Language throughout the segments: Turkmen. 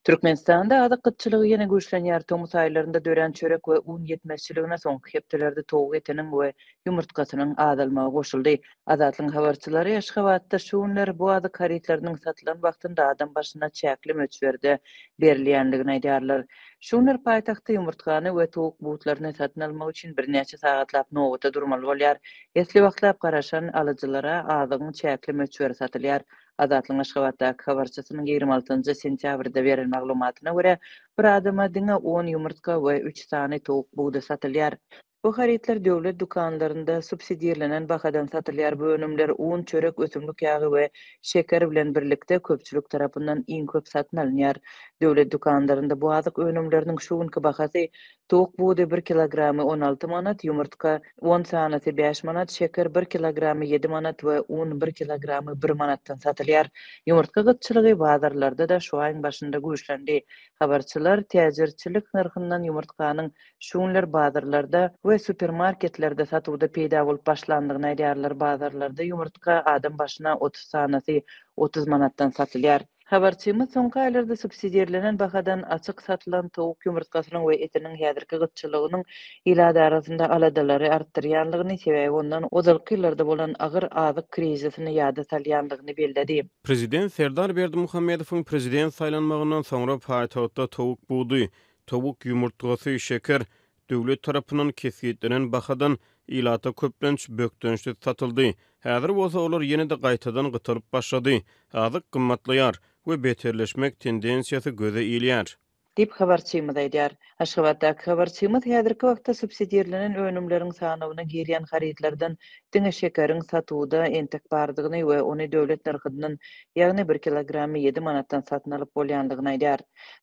Türkmenistanda azyk gytçylygy ýene güýçlenýär. Tomus aýlarynda dören çörek we un ýetmezçiligine soňky hepdelerde towuk etiniň we ýumurtgasynyň azalmagy goşuldy. Azatlyň habarçylary Aşgabatda şuňlar bu azyk haritlarynyň satylan wagtynda adam başyna çäkli möçberde berilýändigini aýdýarlar. Şuňlar paýtagtda ýumurtgany we towuk butlaryny satyn almak üçin bir näçe sagatlap nowata durmaly bolýar. Esli wagtlap garaşan alyjylara azygyň çäkli möçberi satylýar. Azatlyň Aşgabatdaky habarçysynyň 26 sentýabrda beren maglumatyna görä, bir adama diňe 10 ýumurtka we 3 sany towuk buğda satylýar. Bu haritler döwlet dukanlarynda subsidiýalenen bahadan satylýar. Bu önümler un, çörek, ösümlik ýagy we şeker bilen birlikde köpçülik tarapyndan iň köp satyn alınýar. Döwlet dukanlarynda bu azyk önümleriniň şu günkü bahasy towuk buğda 1 kilogramy 16 manat, ýumurtka 10 sanaty 5 manat, şeker 1 kilogramy 7 manat we un 1 kilogramy 1 manatdan satylýar. Ýumurtka gytçylygy bazarlarda da şu aýyň başynda güýçlendi. Habarçylar täzirçilik narhyndan ýumurtkanyň şuňlar bazarlarda we supermarketlerde satywda peýda bolup başlandygyny aýdýarlar. Bazarlarda ýumurtka adam başyna 30 sanaty 30 manatdan satylýar. Habarçymyz soňky aýlarda subsidiýalenen bahadan açyk satylan towuk ýumurtkasynyň we etiniň häzirki gytçylygynyň ilada arasynda aladalary artdyrýanlygyny sebäbi ondan ozalky ýyllarda bolan agyr azyk krizisini ýada salýanlygyny bellädi. Prezident Serdar Berdimuhammedowyň prezident saýlanmagyndan soňra paýtagtda towuk buğdy, towuk ýumurtgasy, şeker döwlet tarapyndan kesgitlenen bahadan ilata köplenç bökdönüşde satyldy. Häzir bolsa olar ýene-de gaýtadan gytaryp başlady. Azyk gymmatlaýar we beterleşmek tendensiýasy göze ilýär. Dip habarçymyz aýdýar. Aşgabatdaky habarçymyz häzirki wagtda subsidiýalenen önümleriň sanawyna gelýän haritlerden diňe şekeriň satywyda entek bardygyny we ony döwlet narhyndan, ýagny 1 kilogramy 7 manatdan satyn alyp bolýandygyny aýdýar.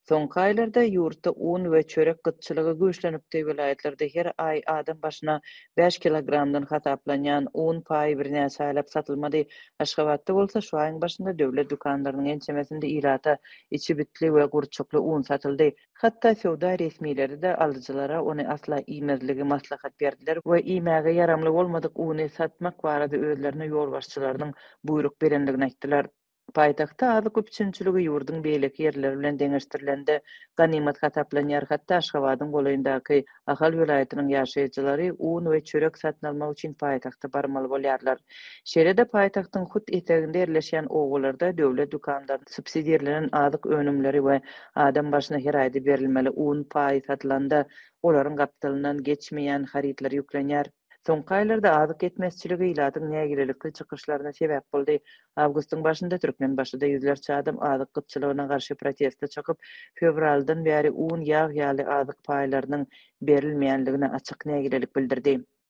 Soňky aýlarda ýurtda un we çörek gytçylygy güýçlenipdi. Vilayetlerde her aý adam başyna 5 kilogramdan hasaplanýan un paý bir näçe aýlap satylmady. Aşgabatda bolsa şu aýyň başynda döwlet dukanlarynyň ençemesinde ilata içi bitli we gurçukly un satyldy. Hatta sowda resmiýetleri de alyjylara ony asla iýmezligi maslahat berdiler we iýmäge ýaramly bolmadyk uny satmak barada özlerine ýol başçylarynyň buyruk berendigini aýtdylar. Paýtagtda azyk üçinçiligi ýurdun beýleki ýerleri bilen deňeşdirilende ganimat hasaplanýar. Hatta Aşgabatyň golaýyndaky Ahal vilayatynyň ýaşaýjylary un we çörek satyn almak üçin paýtagta barmaly bolýarlar. Şeýle-de paýtagtyň hut eteginde ýerleşýän owalarda döwlet dukanlaryny subsidiýalenen azyk önümleri we adam başyna her aýda berilmeli un paý satylanda olaryň gapdalyndan geçmeýän haritler ýüklenýär. Soňky aýlarda azyk etmezçiligi ilatyň nägirelikli çykyşlaryna sebäp boldy. Awgustyň başynda Türkmen başyda ýüzlerçe adam azyk gytçylygyna garşy proteste çykyp, fevraldan bäri un ýag ýaly azyk paýlarynyň berilmeýändigine açyk nägirelik bildirdi.